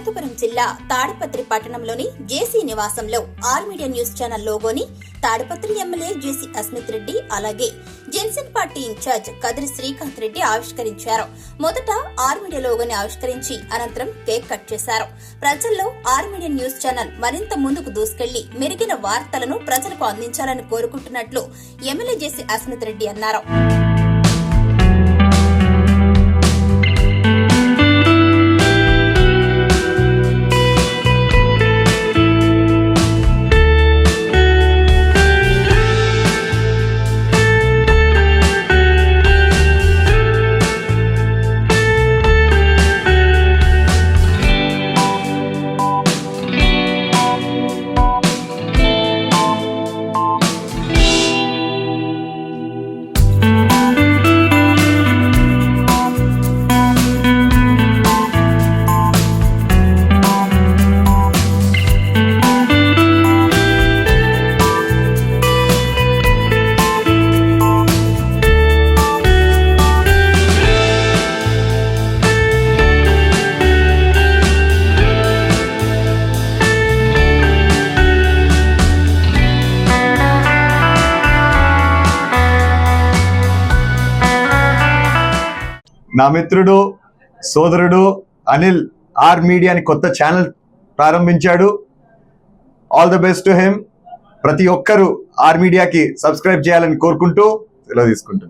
అనంతపురం జిల్లా తాడిపత్రి పట్టణంలోని జేసీ నివాసంలో ఆర్ మీడియా న్యూస్ ఛానల్ లోగోని తాడిపత్రి ఎమ్మెల్యే జేసీ అస్మిత్ రెడ్డి అలాగే జనసేన పార్టీ ఇన్ఛార్జ్ కదిరి శ్రీకాంత్ రెడ్డి ఆవిష్కరించారు. మొదట ఆర్ మీడియా లోగోని ఆవిష్కరించి అనంతరం కేక్ కట్ చేశారు. ప్రజల్లో ఆర్ మీడియా న్యూస్ ఛానల్ మరింత ముందుకు దూసుకెళ్లి మెరుగైన వార్తలను ప్రజలకు అందించాలని కోరుకుంటున్నట్లు ఎమ్మెల్యే జేసీ అస్మిత్ రెడ్డి అన్నారు. నా మిత్రుడు సోదరుడు అనిల్ ఆర్ మీడియా అని కొత్త ఛానల్ ప్రారంభించాడు. All the best to him. ప్రతి ఒక్కరూ ఆర్ మీడియాకి సబ్స్క్రైబ్ చేయాలని కోరుకుంటూ సెలవు తీసుకుంటున్నాను.